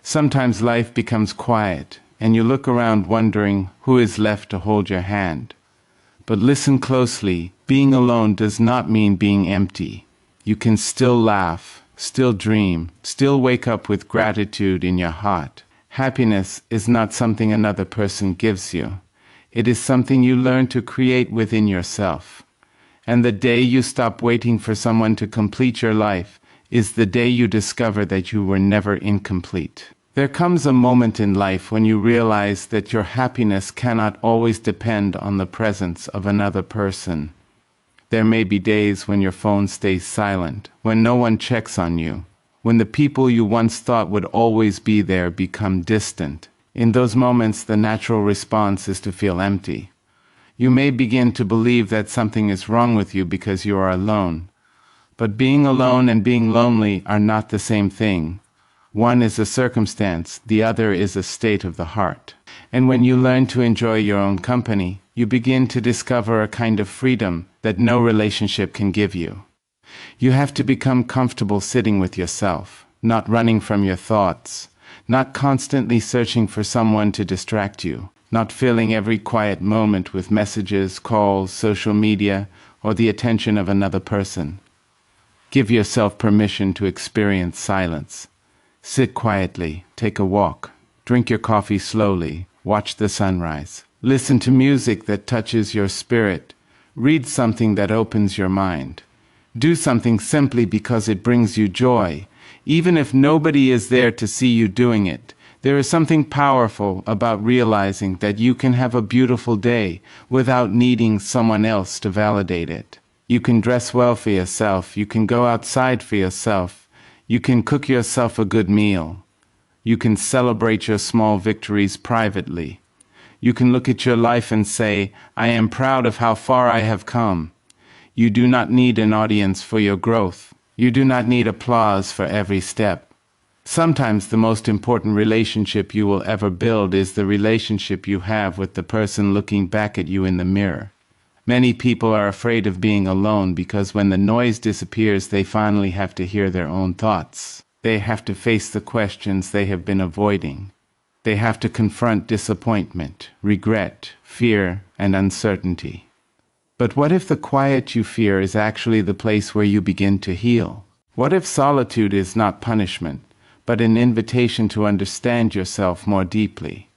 Sometimes life becomes quiet, and you look around wondering who is left to hold your hand. But listen closely, being alone does not mean being empty. You can still laugh, still dream, still wake up with gratitude in your heart. Happiness is not something another person gives you. It is something you learn to create within yourself. And the day you stop waiting for someone to complete your life is the day you discover that you were never incomplete. There comes a moment in life when you realize that your happiness cannot always depend on the presence of another person. There may be days when your phone stays silent, when no one checks on you, when the people you once thought would always be there become distant. In those moments, the natural response is to feel empty. You may begin to believe that something is wrong with you because you are alone. But being alone and being lonely are not the same thing. One is a circumstance, the other is a state of the heart. And when you learn to enjoy your own company, you begin to discover a kind of freedom that no relationship can give you. You have to become comfortable sitting with yourself, not running from your thoughts, not constantly searching for someone to distract you, not filling every quiet moment with messages, calls, social media, or the attention of another person. Give yourself permission to experience silence. Sit quietly, take a walk, drink your coffee slowly, watch the sunrise. Listen to music that touches your spirit. Read something that opens your mind. Do something simply because it brings you joy. Even if nobody is there to see you doing it, there is something powerful about realizing that you can have a beautiful day without needing someone else to validate it. You can dress well for yourself. You can go outside for yourself. You can cook yourself a good meal. You can celebrate your small victories privately. You can look at your life and say, I am proud of how far I have come. You do not need an audience for your growth. You do not need applause for every step. Sometimes the most important relationship you will ever build is the relationship you have with the person looking back at you in the mirror. Many people are afraid of being alone because when the noise disappears, they finally have to hear their own thoughts. They have to face the questions they have been avoiding. They have to confront disappointment, regret, fear, and uncertainty. But what if the quiet you fear is actually the place where you begin to heal? What if solitude is not punishment, but an invitation to understand yourself more deeply?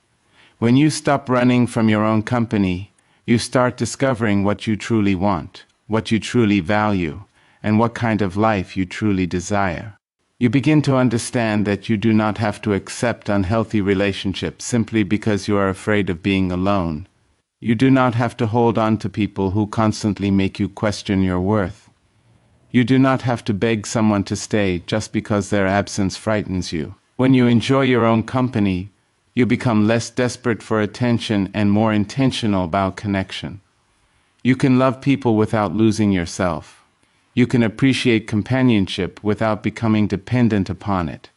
When you stop running from your own company, you start discovering what you truly want, what you truly value, and what kind of life you truly desire. You begin to understand that you do not have to accept unhealthy relationships simply because you are afraid of being alone. You do not have to hold on to people who constantly make you question your worth. You do not have to beg someone to stay just because their absence frightens you. When you enjoy your own company, you become less desperate for attention and more intentional about connection. You can love people without losing yourself. You can appreciate companionship without becoming dependent upon it.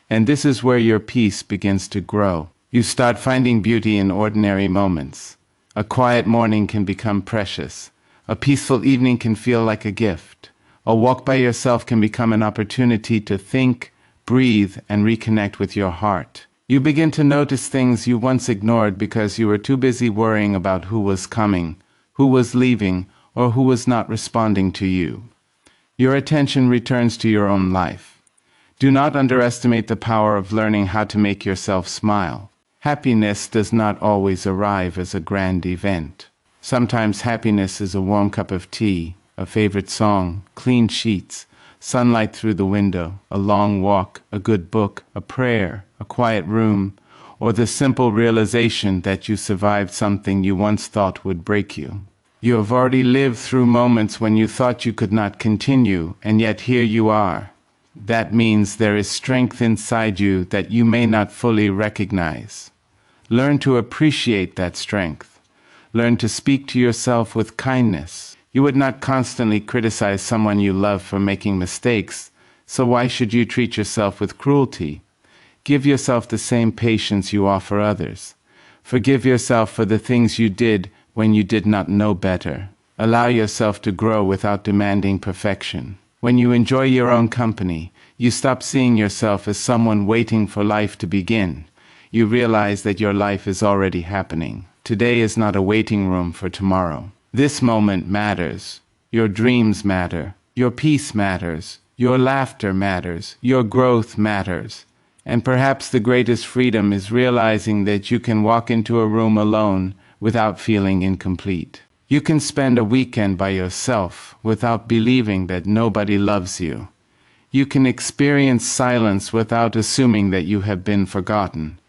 And this is where your peace begins to grow. You start finding beauty in ordinary moments. A quiet morning can become precious. A peaceful evening can feel like a gift. A walk by yourself can become an opportunity to think, breathe, and reconnect with your heart. You begin to notice things you once ignored because you were too busy worrying about who was coming, who was leaving, or who was not responding to you. Your attention returns to your own life. Do not underestimate the power of learning how to make yourself smile. Happiness does not always arrive as a grand event. Sometimes happiness is a warm cup of tea, a favorite song, clean sheets, sunlight through the window, a long walk, a good book, a prayer, a quiet room, or the simple realization that you survived something you once thought would break you. You have already lived through moments when you thought you could not continue, and yet here you are. That means there is strength inside you that you may not fully recognize. Learn to appreciate that strength. Learn to speak to yourself with kindness. You would not constantly criticize someone you love for making mistakes, so why should you treat yourself with cruelty? Give yourself the same patience you offer others. Forgive yourself for the things you did when you did not know better. Allow yourself to grow without demanding perfection. When you enjoy your own company, You stop seeing yourself as someone waiting for life to begin. You realize that your life is already happening. Today is not a waiting room for tomorrow. This moment matters. Your dreams matter. Your peace matters. Your laughter matters. Your growth matters. And perhaps the greatest freedom is realizing that you can walk into a room alone without feeling incomplete. You can spend a weekend by yourself without believing that nobody loves you. You can experience silence without assuming that you have been forgotten.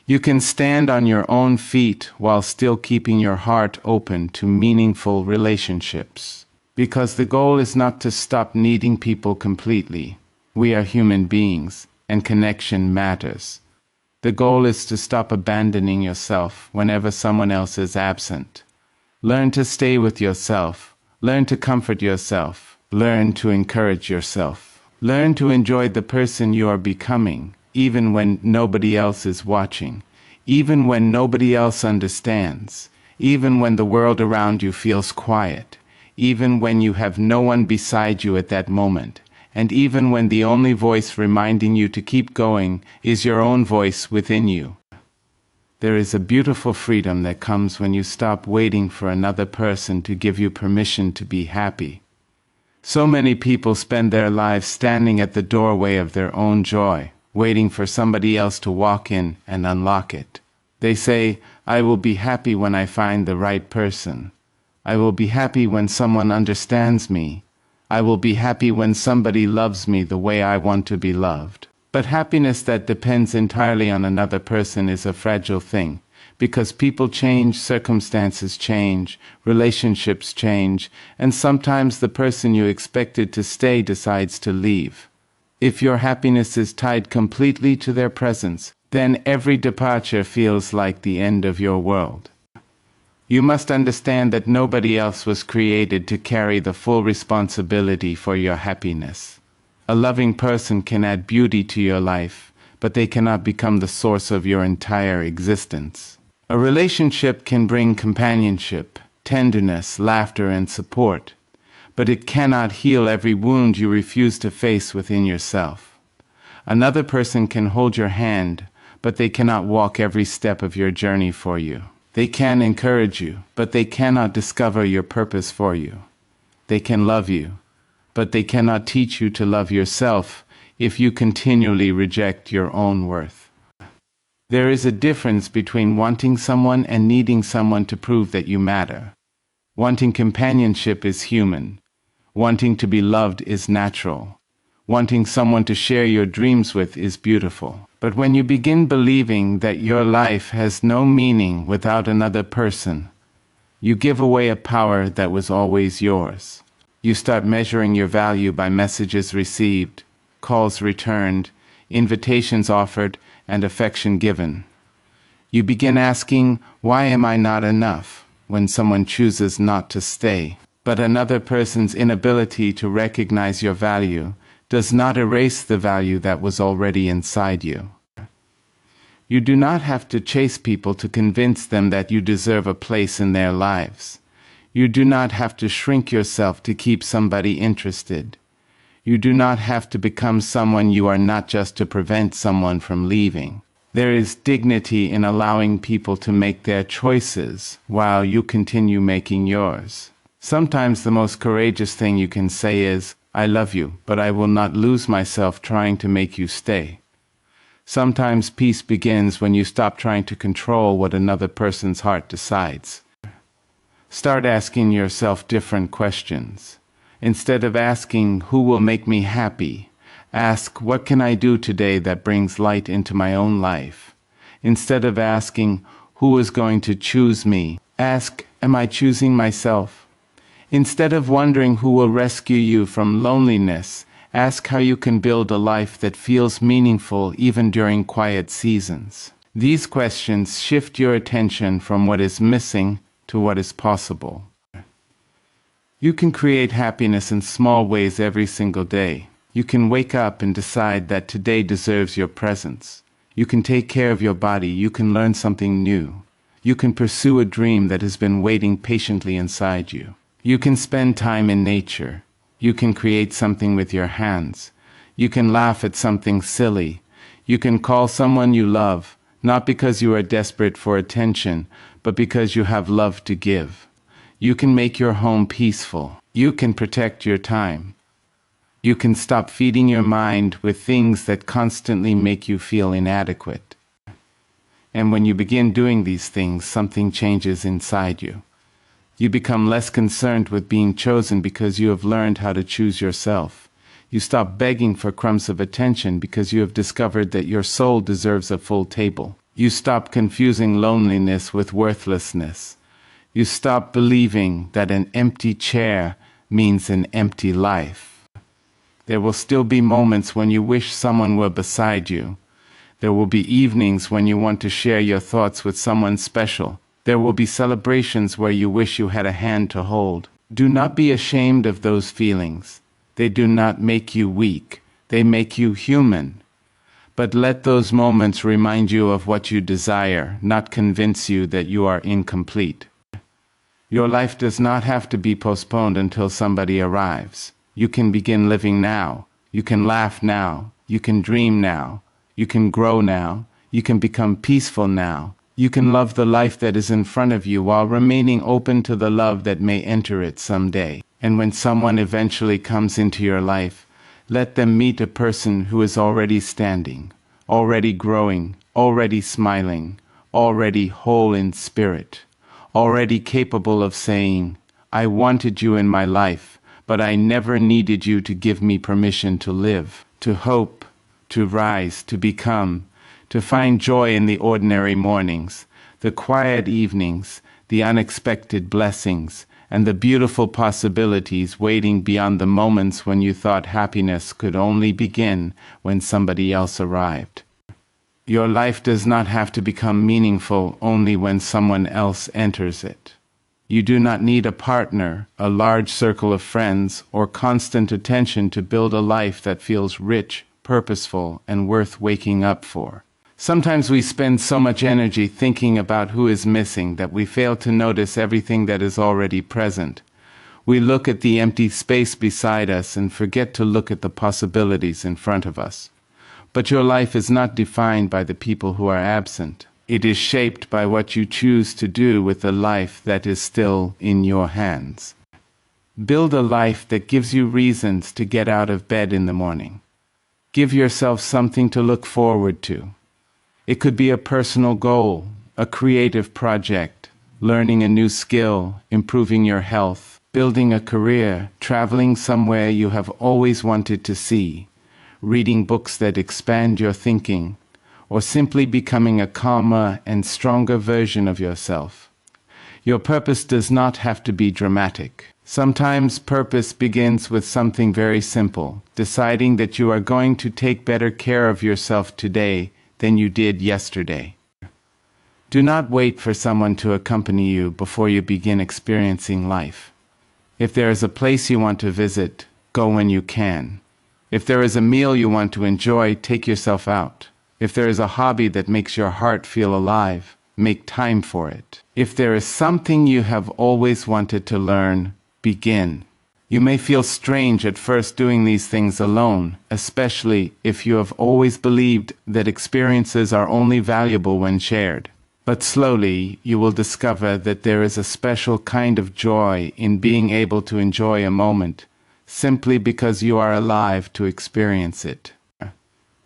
You can stand on your own feet while still keeping your heart open to meaningful relationships. Because the goal is not to stop needing people completely. We are human beings, and connection matters. The goal is to stop abandoning yourself whenever someone else is absent. Learn to stay with yourself. Learn to comfort yourself. Learn to encourage yourself. Learn to enjoy the person you are becoming, even when nobody else is watching, even when nobody else understands, even when the world around you feels quiet, even when you have no one beside you at that moment, and even when the only voice reminding you to keep going is your own voice within you. There is a beautiful freedom that comes when you stop waiting for another person to give you permission to be happy. So many people spend their lives standing at the doorway of their own joy, waiting for somebody else to walk in and unlock it. They say, "I will be happy when I find the right person. I will be happy when someone understands me. I will be happy when somebody loves me the way I want to be loved." But happiness that depends entirely on another person is a fragile thing, because people change, circumstances change, relationships change, and sometimes the person you expected to stay decides to leave. If your happiness is tied completely to their presence, then every departure feels like the end of your world. You must understand that nobody else was created to carry the full responsibility for your happiness. A loving person can add beauty to your life, but they cannot become the source of your entire existence. A relationship can bring companionship, tenderness, laughter, and support, but it cannot heal every wound you refuse to face within yourself. Another person can hold your hand, but they cannot walk every step of your journey for you. They can encourage you, but they cannot discover your purpose for you. They can love you, but they cannot teach you to love yourself if you continually reject your own worth. There is a difference between wanting someone and needing someone to prove that you matter. Wanting companionship is human. Wanting to be loved is natural. Wanting someone to share your dreams with is beautiful. But when you begin believing that your life has no meaning without another person, you give away a power that was always yours. You start measuring your value by messages received, calls returned, invitations offered, and affection given. You begin asking, "Why am I not enough?" when someone chooses not to stay. But another person's inability to recognize your value does not erase the value that was already inside you. You do not have to chase people to convince them that you deserve a place in their lives. You do not have to shrink yourself to keep somebody interested. You do not have to become someone you are not just to prevent someone from leaving. There is dignity in allowing people to make their choices while you continue making yours. Sometimes the most courageous thing you can say is, "I love you, but I will not lose myself trying to make you stay." Sometimes peace begins when you stop trying to control what another person's heart decides. Start asking yourself different questions. Instead of asking, "Who will make me happy?" ask, "What can I do today that brings light into my own life?" Instead of asking, "Who is going to choose me?" ask, "Am I choosing myself?" Instead of wondering who will rescue you from loneliness, ask how you can build a life that feels meaningful even during quiet seasons. These questions shift your attention from what is missing to what is possible. You can create happiness in small ways every single day. You can wake up and decide that today deserves your presence. You can take care of your body. You can learn something new. You can pursue a dream that has been waiting patiently inside you. You can spend time in nature. You can create something with your hands. You can laugh at something silly. You can call someone you love, not because you are desperate for attention, but because you have love to give. You can make your home peaceful. You can protect your time. You can stop feeding your mind with things that constantly make you feel inadequate. And when you begin doing these things, something changes inside you. You become less concerned with being chosen because you have learned how to choose yourself. You stop begging for crumbs of attention because you have discovered that your soul deserves a full table. You stop confusing loneliness with worthlessness. You stop believing that an empty chair means an empty life. There will still be moments when you wish someone were beside you. There will be evenings when you want to share your thoughts with someone special. There will be celebrations where you wish you had a hand to hold. Do not be ashamed of those feelings. They do not make you weak. They make you human. But let those moments remind you of what you desire, not convince you that you are incomplete. Your life does not have to be postponed until somebody arrives. You can begin living now. You can laugh now. You can dream now. You can grow now. You can become peaceful now. You can love the life that is in front of you while remaining open to the love that may enter it someday. And when someone eventually comes into your life, let them meet a person who is already standing, already growing, already smiling, already whole in spirit, already capable of saying, "I wanted you in my life, but I never needed you to give me permission to live, to hope, to rise, to become, to find joy in the ordinary mornings, the quiet evenings, the unexpected blessings, and the beautiful possibilities waiting beyond the moments when you thought happiness could only begin when somebody else arrived." Your life does not have to become meaningful only when someone else enters it. You do not need a partner, a large circle of friends, or constant attention to build a life that feels rich, purposeful, and worth waking up for. Sometimes we spend so much energy thinking about who is missing that we fail to notice everything that is already present. We look at the empty space beside us and forget to look at the possibilities in front of us. But your life is not defined by the people who are absent. It is shaped by what you choose to do with the life that is still in your hands. Build a life that gives you reasons to get out of bed in the morning. Give yourself something to look forward to. It could be a personal goal, a creative project, learning a new skill, improving your health, building a career, traveling somewhere you have always wanted to see, reading books that expand your thinking, or simply becoming a calmer and stronger version of yourself. Your purpose does not have to be dramatic. Sometimes purpose begins with something very simple, deciding that you are going to take better care of yourself today than you did yesterday. Do not wait for someone to accompany you before you begin experiencing life. If there is a place you want to visit, go when you can. If there is a meal you want to enjoy, take yourself out. If there is a hobby that makes your heart feel alive, make time for it. If there is something you have always wanted to learn, begin. You may feel strange at first doing these things alone, especially if you have always believed that experiences are only valuable when shared. But slowly, you will discover that there is a special kind of joy in being able to enjoy a moment, simply because you are alive to experience it.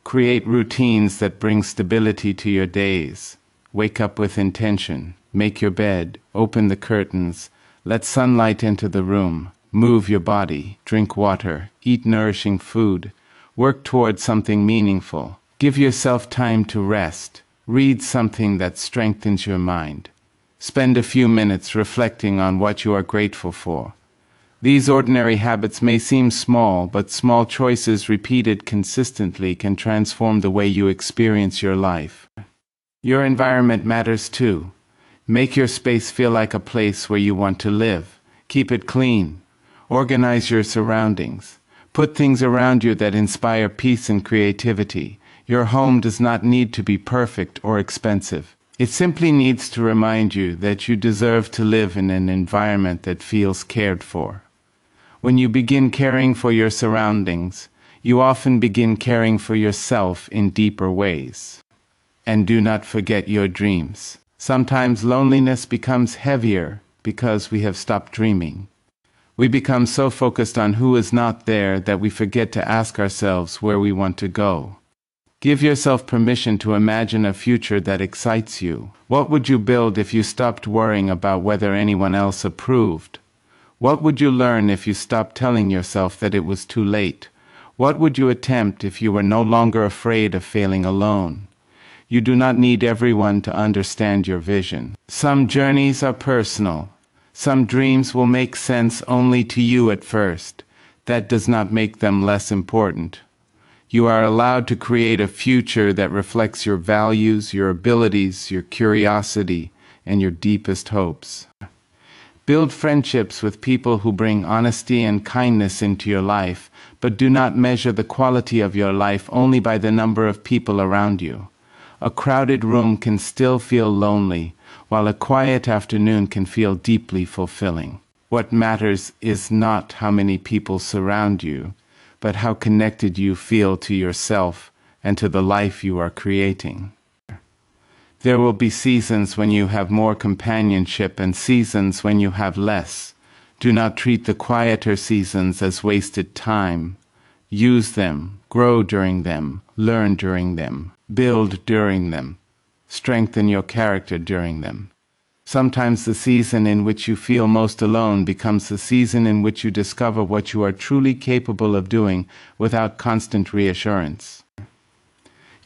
Create routines that bring stability to your days. Wake up with intention. Make your bed. Open the curtains. Let sunlight into the room. Move your body. Drink water. Eat nourishing food. Work towards something meaningful. Give yourself time to rest. Read something that strengthens your mind. Spend a few minutes reflecting on what you are grateful for. These ordinary habits may seem small, but small choices repeated consistently can transform the way you experience your life. Your environment matters too. Make your space feel like a place where you want to live. Keep it clean. Organize your surroundings. Put things around you that inspire peace and creativity. Your home does not need to be perfect or expensive. It simply needs to remind you that you deserve to live in an environment that feels cared for. When you begin caring for your surroundings, you often begin caring for yourself in deeper ways. And do not forget your dreams. Sometimes loneliness becomes heavier because we have stopped dreaming. We become so focused on who is not there that we forget to ask ourselves where we want to go. Give yourself permission to imagine a future that excites you. What would you build if you stopped worrying about whether anyone else approved? What would you learn if you stopped telling yourself that it was too late? What would you attempt if you were no longer afraid of failing alone? You do not need everyone to understand your vision. Some journeys are personal. Some dreams will make sense only to you at first. That does not make them less important. You are allowed to create a future that reflects your values, your abilities, your curiosity, and your deepest hopes. Build friendships with people who bring honesty and kindness into your life, but do not measure the quality of your life only by the number of people around you. A crowded room can still feel lonely, while a quiet afternoon can feel deeply fulfilling. What matters is not how many people surround you, but how connected you feel to yourself and to the life you are creating. There will be seasons when you have more companionship and seasons when you have less. Do not treat the quieter seasons as wasted time. Use them, grow during them, learn during them, build during them, strengthen your character during them. Sometimes the season in which you feel most alone becomes the season in which you discover what you are truly capable of doing without constant reassurance.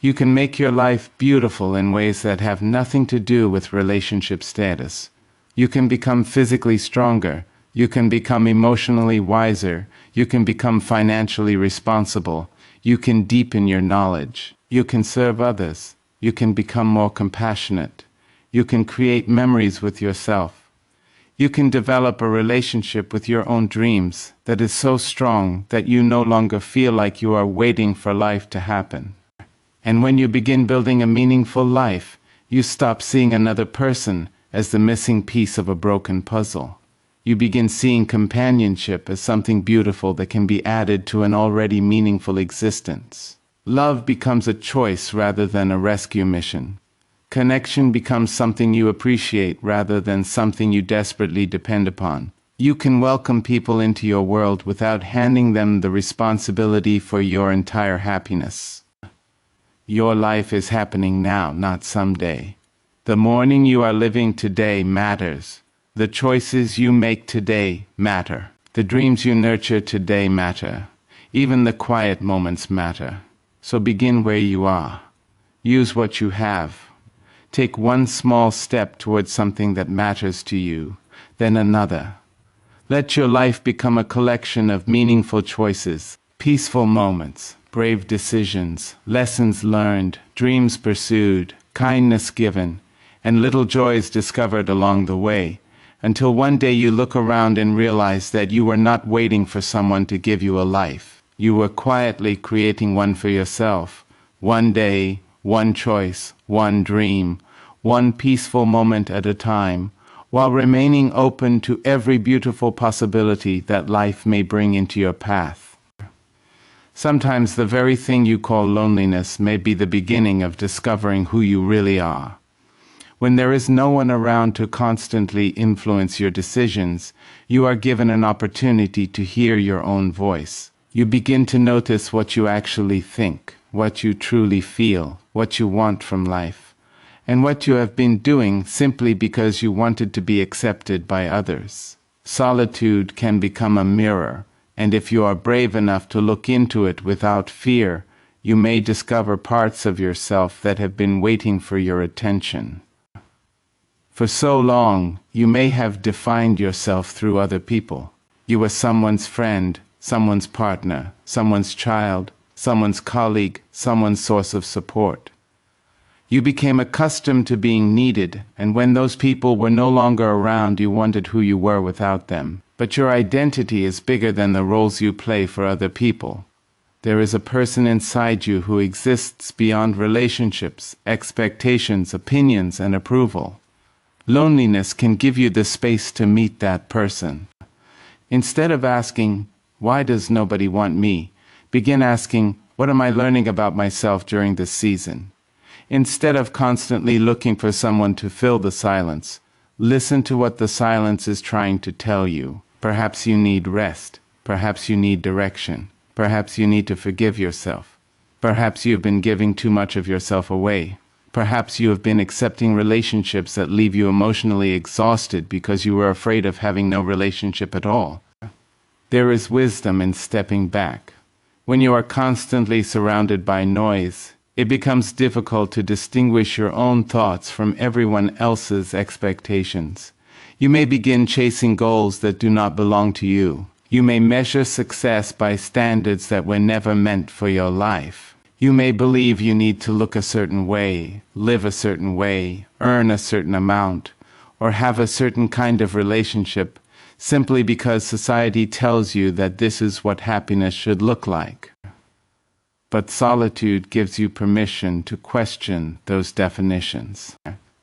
You can make your life beautiful in ways that have nothing to do with relationship status. You can become physically stronger. You can become emotionally wiser. You can become financially responsible. You can deepen your knowledge. You can serve others. You can become more compassionate. You can create memories with yourself. You can develop a relationship with your own dreams that is so strong that you no longer feel like you are waiting for life to happen. And when you begin building a meaningful life, you stop seeing another person as the missing piece of a broken puzzle. You begin seeing companionship as something beautiful that can be added to an already meaningful existence. Love becomes a choice rather than a rescue mission. Connection becomes something you appreciate rather than something you desperately depend upon. You can welcome people into your world without handing them the responsibility for your entire happiness. Your life is happening now, not someday. The morning you are living today matters. The choices you make today matter. The dreams you nurture today matter. Even the quiet moments matter. So begin where you are. Use what you have. Take one small step towards something that matters to you, then another. Let your life become a collection of meaningful choices, peaceful moments, brave decisions, lessons learned, dreams pursued, kindness given, and little joys discovered along the way, until one day you look around and realize that you were not waiting for someone to give you a life. You were quietly creating one for yourself. One day, one choice, one dream, one peaceful moment at a time, while remaining open to every beautiful possibility that life may bring into your path. Sometimes the very thing you call loneliness may be the beginning of discovering who you really are. When there is no one around to constantly influence your decisions, you are given an opportunity to hear your own voice. You begin to notice what you actually think, what you truly feel, what you want from life, and what you have been doing simply because you wanted to be accepted by others. Solitude can become a mirror, and if you are brave enough to look into it without fear, you may discover parts of yourself that have been waiting for your attention. For so long, you may have defined yourself through other people. You were someone's friend, someone's partner, someone's child, someone's colleague, someone's source of support. You became accustomed to being needed, and when those people were no longer around, you wondered who you were without them. But your identity is bigger than the roles you play for other people. There is a person inside you who exists beyond relationships, expectations, opinions, and approval. Loneliness can give you the space to meet that person. Instead of asking, "Why does nobody want me?" Begin asking, what am I learning about myself during this season? Instead of constantly looking for someone to fill the silence, listen to what the silence is trying to tell you. Perhaps you need rest. Perhaps you need direction. Perhaps you need to forgive yourself. Perhaps you've been giving too much of yourself away. Perhaps you have been accepting relationships that leave you emotionally exhausted because you were afraid of having no relationship at all. There is wisdom in stepping back. When you are constantly surrounded by noise, it becomes difficult to distinguish your own thoughts from everyone else's expectations. You may begin chasing goals that do not belong to you. You may measure success by standards that were never meant for your life. You may believe you need to look a certain way, live a certain way, earn a certain amount, or have a certain kind of relationship simply because society tells you that this is what happiness should look like. But solitude gives you permission to question those definitions.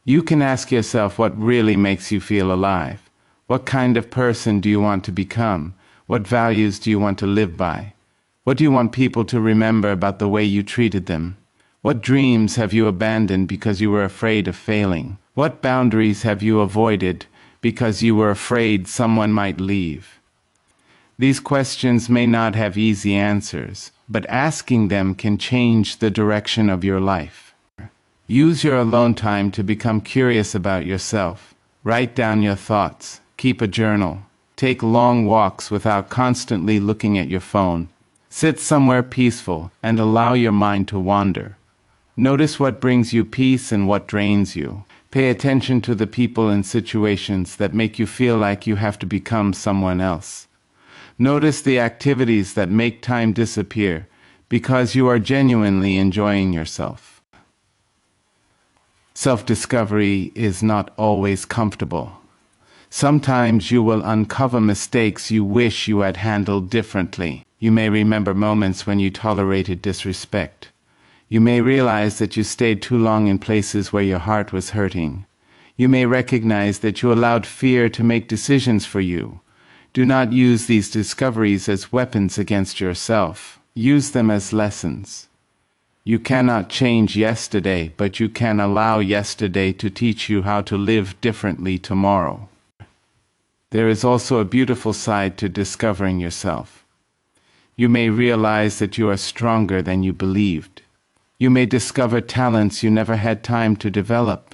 You can ask yourself what really makes you feel alive. What kind of person do you want to become? What values do you want to live by? What do you want people to remember about the way you treated them? What dreams have you abandoned because you were afraid of failing? What boundaries have you avoided because you were afraid someone might leave? These questions may not have easy answers, but asking them can change the direction of your life. Use your alone time to become curious about yourself. Write down your thoughts. Keep a journal. Take long walks without constantly looking at your phone. Sit somewhere peaceful and allow your mind to wander. Notice what brings you peace and what drains you. Pay attention to the people and situations that make you feel like you have to become someone else. Notice the activities that make time disappear because you are genuinely enjoying yourself. Self-discovery is not always comfortable. Sometimes you will uncover mistakes you wish you had handled differently. You may remember moments when you tolerated disrespect. You may realize that you stayed too long in places where your heart was hurting. You may recognize that you allowed fear to make decisions for you. Do not use these discoveries as weapons against yourself. Use them as lessons. You cannot change yesterday, but you can allow yesterday to teach you how to live differently tomorrow. There is also a beautiful side to discovering yourself. You may realize that you are stronger than you believed. You may discover talents you never had time to develop.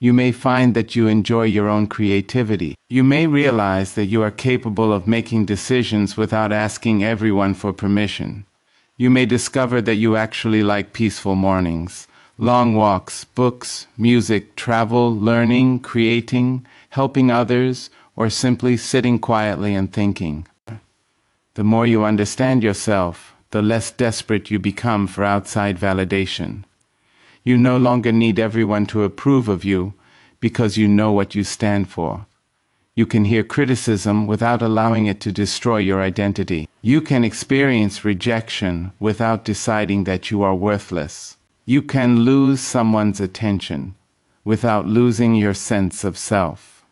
You may find that you enjoy your own creativity. You may realize that you are capable of making decisions without asking everyone for permission. You may discover that you actually like peaceful mornings, long walks, books, music, travel, learning, creating, helping others, or simply sitting quietly and thinking. The more you understand yourself, the less desperate you become for outside validation. You no longer need everyone to approve of you because you know what you stand for. You can hear criticism without allowing it to destroy your identity. You can experience rejection without deciding that you are worthless. You can lose someone's attention without losing your sense of self.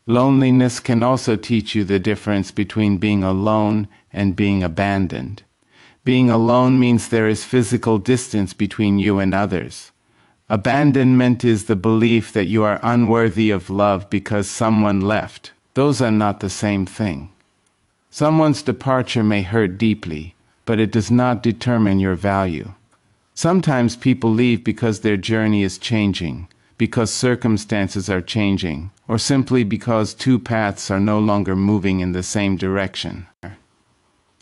Loneliness can also teach you the difference between being alone and being abandoned. Being alone means there is physical distance between you and others. Abandonment is the belief that you are unworthy of love because someone left. Those are not the same thing. Someone's departure may hurt deeply, but it does not determine your value. Sometimes people leave because their journey is changing, because circumstances are changing, or simply because two paths are no longer moving in the same direction.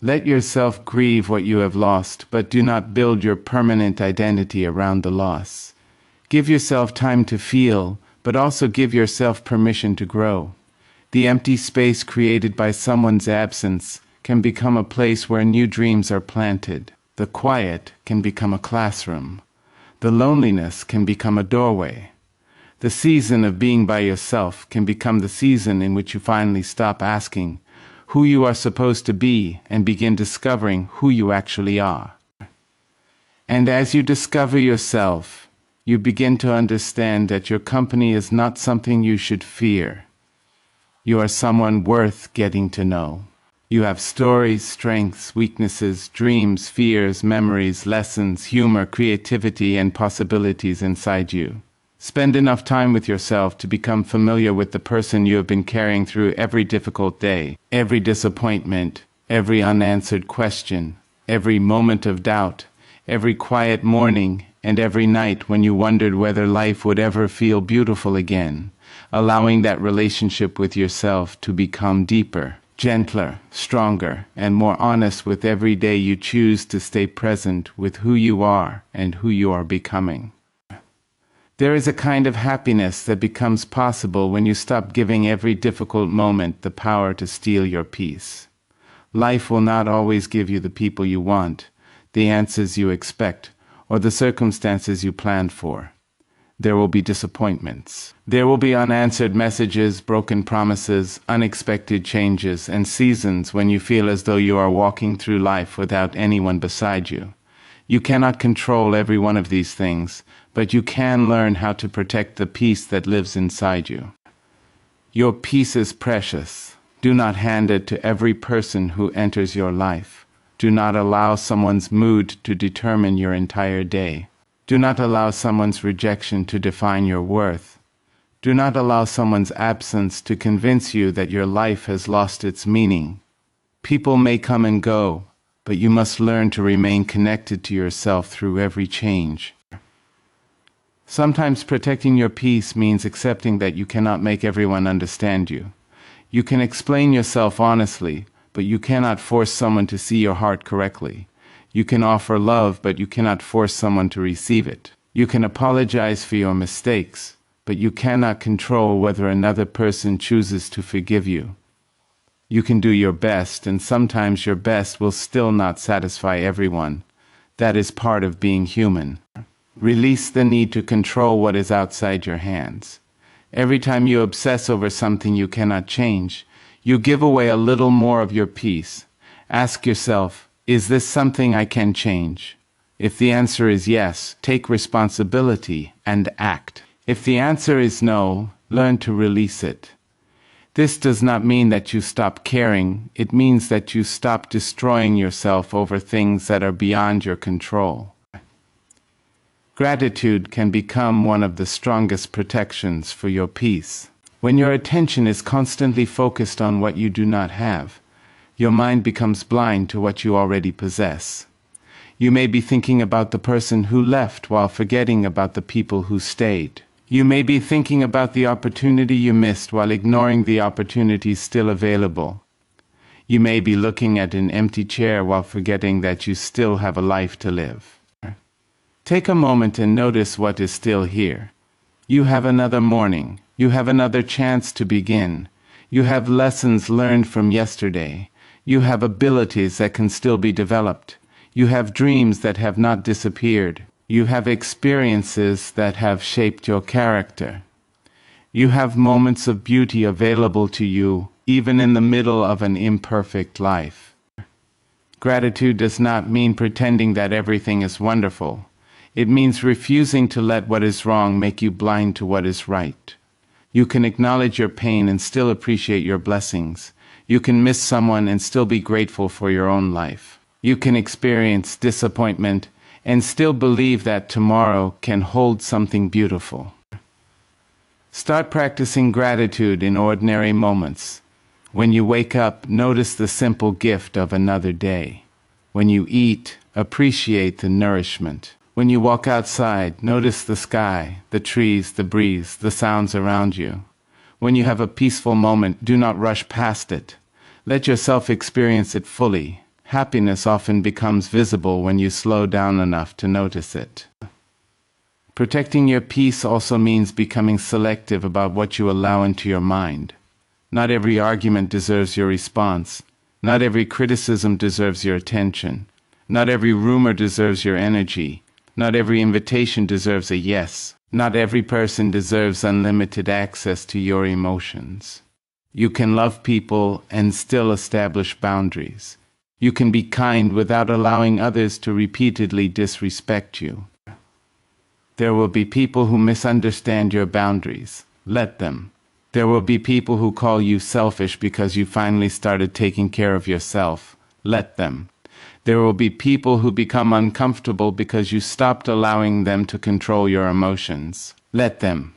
Let yourself grieve what you have lost, but do not build your permanent identity around the loss. Give yourself time to feel, but also give yourself permission to grow. The empty space created by someone's absence can become a place where new dreams are planted. The quiet can become a classroom. The loneliness can become a doorway. The season of being by yourself can become the season in which you finally stop asking who you are supposed to be and begin discovering who you actually are. And as you discover yourself, you begin to understand that your company is not something you should fear. You are someone worth getting to know. You have stories, strengths, weaknesses, dreams, fears, memories, lessons, humor, creativity, and possibilities inside you. Spend enough time with yourself to become familiar with the person you have been carrying through every difficult day, every disappointment, every unanswered question, every moment of doubt, every quiet morning, and every night when you wondered whether life would ever feel beautiful again, allowing that relationship with yourself to become deeper, gentler, stronger, and more honest with every day you choose to stay present with who you are and who you are becoming. There is a kind of happiness that becomes possible when you stop giving every difficult moment the power to steal your peace. Life will not always give you the people you want, the answers you expect, or the circumstances you planned for. There will be disappointments. There will be unanswered messages, broken promises, unexpected changes, and seasons when you feel as though you are walking through life without anyone beside you. You cannot control every one of these things, but you can learn how to protect the peace that lives inside you. Your peace is precious. Do not hand it to every person who enters your life. Do not allow someone's mood to determine your entire day. Do not allow someone's rejection to define your worth. Do not allow someone's absence to convince you that your life has lost its meaning. People may come and go, but you must learn to remain connected to yourself through every change. Sometimes protecting your peace means accepting that you cannot make everyone understand you. You can explain yourself honestly, but you cannot force someone to see your heart correctly. You can offer love, but you cannot force someone to receive it. You can apologize for your mistakes, but you cannot control whether another person chooses to forgive you. You can do your best, and sometimes your best will still not satisfy everyone. That is part of being human. Release the need to control what is outside your hands. Every time you obsess over something you cannot change, you give away a little more of your peace. Ask yourself, is this something I can change? If the answer is yes, take responsibility and act. If the answer is no, learn to release it. This does not mean that you stop caring. It means that you stop destroying yourself over things that are beyond your control. Gratitude can become one of the strongest protections for your peace. When your attention is constantly focused on what you do not have, your mind becomes blind to what you already possess. You may be thinking about the person who left while forgetting about the people who stayed. You may be thinking about the opportunity you missed while ignoring the opportunities still available. You may be looking at an empty chair while forgetting that you still have a life to live. Take a moment and notice what is still here. You have another morning. You have another chance to begin. You have lessons learned from yesterday. You have abilities that can still be developed. You have dreams that have not disappeared. You have experiences that have shaped your character. You have moments of beauty available to you, even in the middle of an imperfect life. Gratitude does not mean pretending that everything is wonderful. It means refusing to let what is wrong make you blind to what is right. You can acknowledge your pain and still appreciate your blessings. You can miss someone and still be grateful for your own life. You can experience disappointment and still believe that tomorrow can hold something beautiful. Start practicing gratitude in ordinary moments. When you wake up, notice the simple gift of another day. When you eat, appreciate the nourishment. When you walk outside, notice the sky, the trees, the breeze, the sounds around you. When you have a peaceful moment, do not rush past it. Let yourself experience it fully. Happiness often becomes visible when you slow down enough to notice it. Protecting your peace also means becoming selective about what you allow into your mind. Not every argument deserves your response. Not every criticism deserves your attention. Not every rumor deserves your energy. Not every invitation deserves a yes. Not every person deserves unlimited access to your emotions. You can love people and still establish boundaries. You can be kind without allowing others to repeatedly disrespect you. There will be people who misunderstand your boundaries. Let them. There will be people who call you selfish because you finally started taking care of yourself. Let them. There will be people who become uncomfortable because you stopped allowing them to control your emotions. Let them.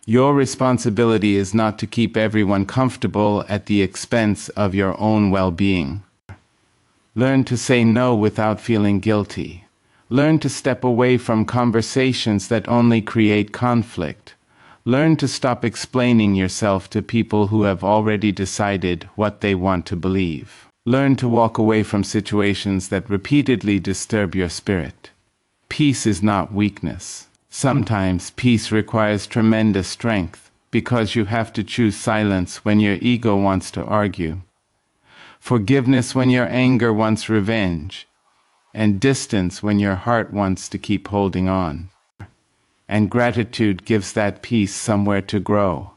Your responsibility is not to keep everyone comfortable at the expense of your own well-being. Learn to say no without feeling guilty. Learn to step away from conversations that only create conflict. Learn to stop explaining yourself to people who have already decided what they want to believe. Learn to walk away from situations that repeatedly disturb your spirit. Peace is not weakness. Sometimes peace requires tremendous strength because you have to choose silence when your ego wants to argue, forgiveness when your anger wants revenge, and distance when your heart wants to keep holding on. And gratitude gives that peace somewhere to grow.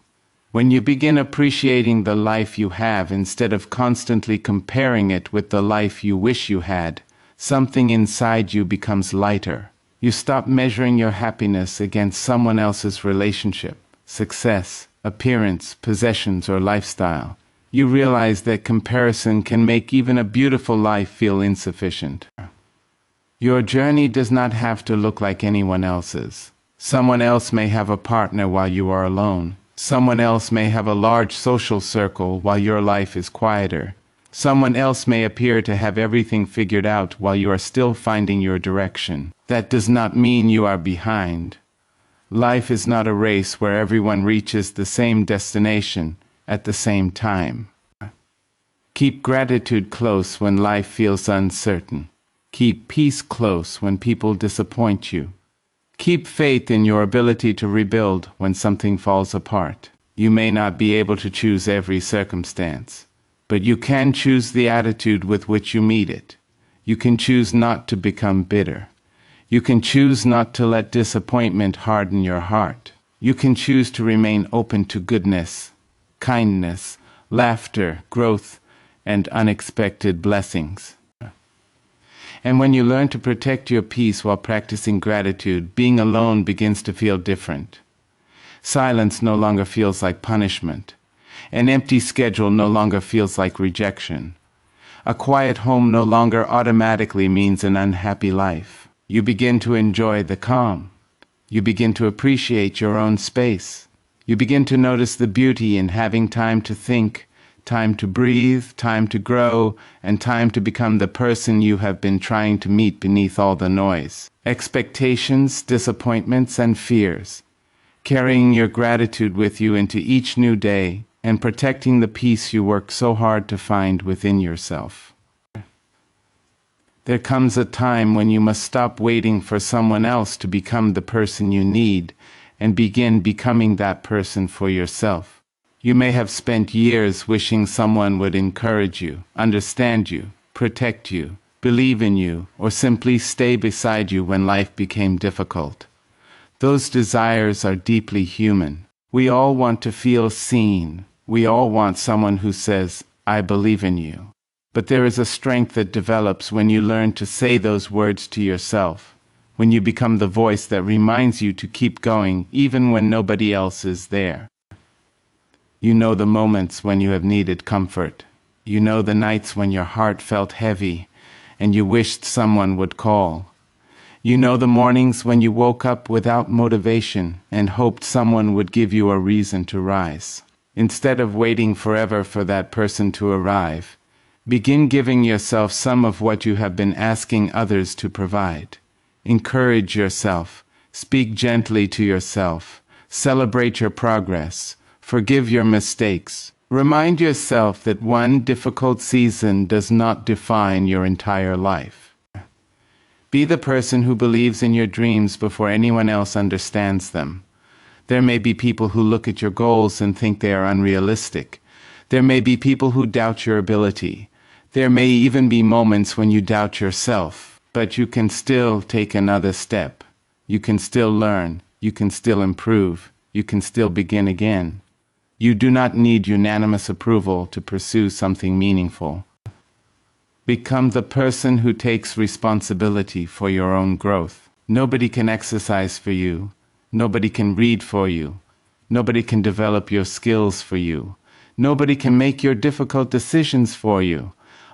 When you begin appreciating the life you have instead of constantly comparing it with the life you wish you had, something inside you becomes lighter. You stop measuring your happiness against someone else's relationship, success, appearance, possessions, or lifestyle. You realize that comparison can make even a beautiful life feel insufficient. Your journey does not have to look like anyone else's. Someone else may have a partner while you are alone. Someone else may have a large social circle while your life is quieter. Someone else may appear to have everything figured out while you are still finding your direction. That does not mean you are behind. Life is not a race where everyone reaches the same destination at the same time. Keep gratitude close when life feels uncertain. Keep peace close when people disappoint you. Keep faith in your ability to rebuild when something falls apart. You may not be able to choose every circumstance, but you can choose the attitude with which you meet it. You can choose not to become bitter. You can choose not to let disappointment harden your heart. You can choose to remain open to goodness, kindness, laughter, growth, and unexpected blessings. And when you learn to protect your peace while practicing gratitude, being alone begins to feel different. Silence no longer feels like punishment. An empty schedule no longer feels like rejection. A quiet home no longer automatically means an unhappy life. You begin to enjoy the calm. You begin to appreciate your own space. You begin to notice the beauty in having time to think, time to breathe, time to grow, and time to become the person you have been trying to meet beneath all the noise. Expectations, disappointments, and fears. Carrying your gratitude with you into each new day and protecting the peace you work so hard to find within yourself. There comes a time when you must stop waiting for someone else to become the person you need and begin becoming that person for yourself. You may have spent years wishing someone would encourage you, understand you, protect you, believe in you, or simply stay beside you when life became difficult. Those desires are deeply human. We all want to feel seen. We all want someone who says, "I believe in you." But there is a strength that develops when you learn to say those words to yourself, when you become the voice that reminds you to keep going even when nobody else is there. You know the moments when you have needed comfort. You know the nights when your heart felt heavy and you wished someone would call. You know the mornings when you woke up without motivation and hoped someone would give you a reason to rise. Instead of waiting forever for that person to arrive, begin giving yourself some of what you have been asking others to provide. Encourage yourself. Speak gently to yourself. Celebrate your progress. Forgive your mistakes. Remind yourself that one difficult season does not define your entire life. Be the person who believes in your dreams before anyone else understands them. There may be people who look at your goals and think they are unrealistic. There may be people who doubt your ability. There may even be moments when you doubt yourself, but you can still take another step. You can still learn. You can still improve. You can still begin again. You do not need unanimous approval to pursue something meaningful. Become the person who takes responsibility for your own growth. Nobody can exercise for you. Nobody can read for you. Nobody can develop your skills for you. Nobody can make your difficult decisions for you.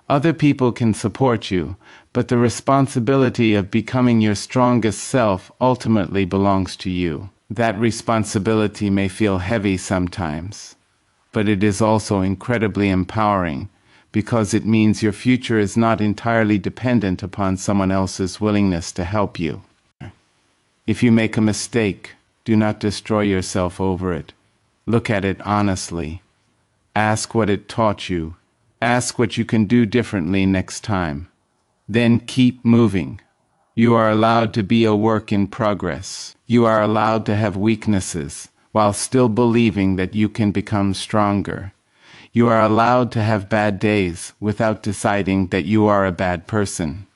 Other people can support you, but the responsibility of becoming your strongest self ultimately belongs to you. That responsibility may feel heavy sometimes, but it is also incredibly empowering because it means your future is not entirely dependent upon someone else's willingness to help you. If you make a mistake, do not destroy yourself over it. Look at it honestly. Ask what it taught you. Ask what you can do differently next time. Then keep moving. You are allowed to be a work in progress. You are allowed to have weaknesses while still believing that you can become stronger. You are allowed to have bad days without deciding that you are a bad person.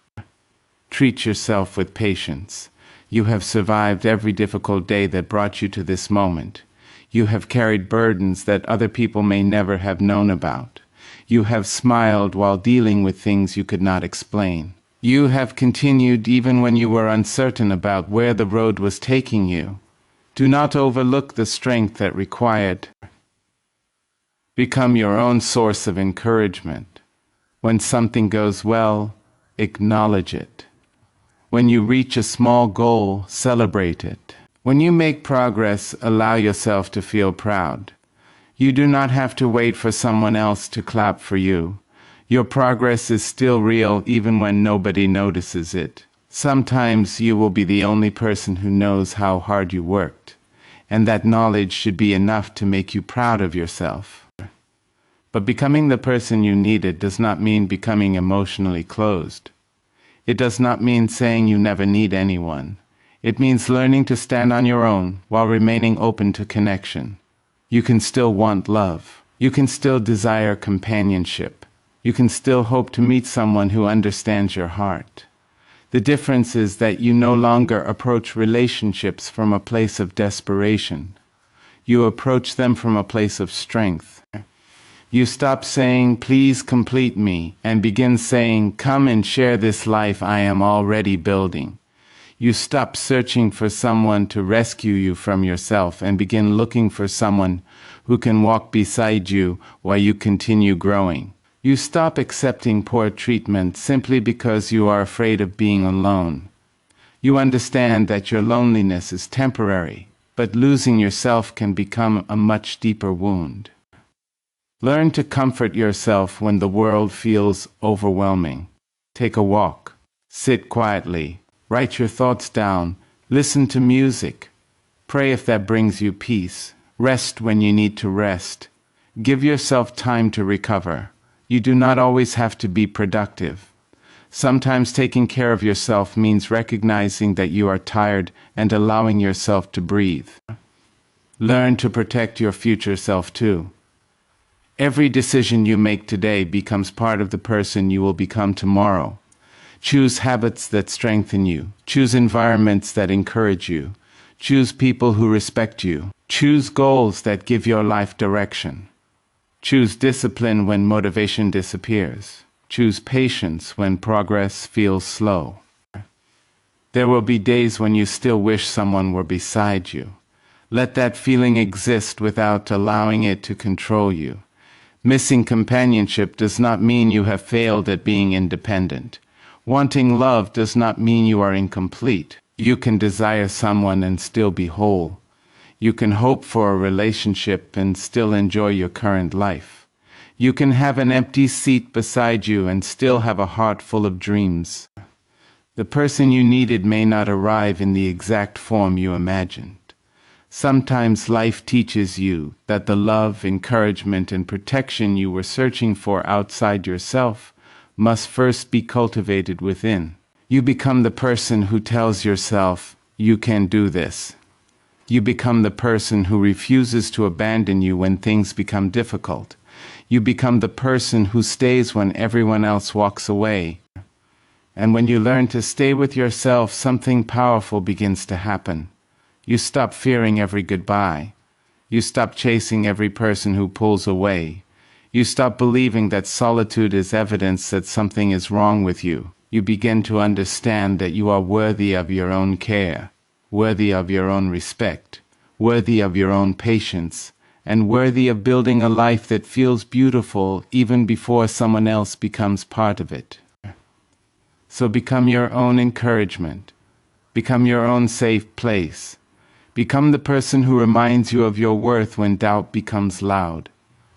Treat yourself with patience. You have survived every difficult day that brought you to this moment. You have carried burdens that other people may never have known about. You have smiled while dealing with things you could not explain. You have continued even when you were uncertain about where the road was taking you. Do not overlook the strength that required. Become your own source of encouragement. When something goes well, acknowledge it. When you reach a small goal, celebrate it. When you make progress, allow yourself to feel proud. You do not have to wait for someone else to clap for you. Your progress is still real even when nobody notices it. Sometimes you will be the only person who knows how hard you worked, and that knowledge should be enough to make you proud of yourself. But becoming the person you needed does not mean becoming emotionally closed. It does not mean saying you never need anyone. It means learning to stand on your own while remaining open to connection. You can still want love. You can still desire companionship. You can still hope to meet someone who understands your heart. The difference is that you no longer approach relationships from a place of desperation. You approach them from a place of strength. You stop saying, "Please complete me," and begin saying, "Come and share this life I am already building." You stop searching for someone to rescue you from yourself and begin looking for someone who can walk beside you while you continue growing. You stop accepting poor treatment simply because you are afraid of being alone. You understand that your loneliness is temporary, but losing yourself can become a much deeper wound. Learn to comfort yourself when the world feels overwhelming. Take a walk. Sit quietly. Write your thoughts down. Listen to music. Pray if that brings you peace. Rest when you need to rest. Give yourself time to recover. You do not always have to be productive. Sometimes taking care of yourself means recognizing that you are tired and allowing yourself to breathe. Learn to protect your future self too. Every decision you make today becomes part of the person you will become tomorrow. Choose habits that strengthen you. Choose environments that encourage you. Choose people who respect you. Choose goals that give your life direction. Choose discipline when motivation disappears. Choose patience when progress feels slow. There will be days when you still wish someone were beside you. Let that feeling exist without allowing it to control you. Missing companionship does not mean you have failed at being independent. Wanting love does not mean you are incomplete. You can desire someone and still be whole. You can hope for a relationship and still enjoy your current life. You can have an empty seat beside you and still have a heart full of dreams. The person you needed may not arrive in the exact form you imagined. Sometimes life teaches you that the love, encouragement, and protection you were searching for outside yourself must first be cultivated within. You become the person who tells yourself, "You can do this." You become the person who refuses to abandon you when things become difficult. You become the person who stays when everyone else walks away. And when you learn to stay with yourself, something powerful begins to happen. You stop fearing every goodbye. You stop chasing every person who pulls away. You stop believing that solitude is evidence that something is wrong with you. You begin to understand that you are worthy of your own care, worthy of your own respect, worthy of your own patience, and worthy of building a life that feels beautiful even before someone else becomes part of it. So become your own encouragement. Become your own safe place. Become the person who reminds you of your worth when doubt becomes loud.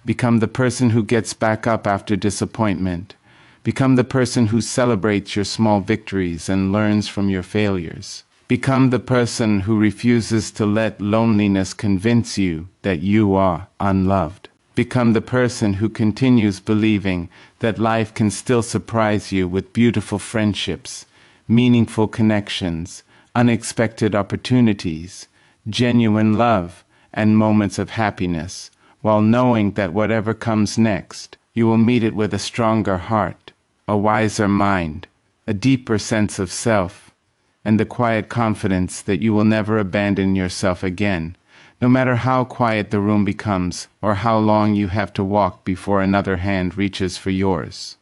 Become the person who gets back up after disappointment. Become the person who celebrates your small victories and learns from your failures. Become the person who refuses to let loneliness convince you that you are unloved. Become the person who continues believing that life can still surprise you with beautiful friendships, meaningful connections, unexpected opportunities, genuine love, and moments of happiness, while knowing that whatever comes next, you will meet it with a stronger heart, a wiser mind, a deeper sense of self, and the quiet confidence that you will never abandon yourself again, no matter how quiet the room becomes or how long you have to walk before another hand reaches for yours.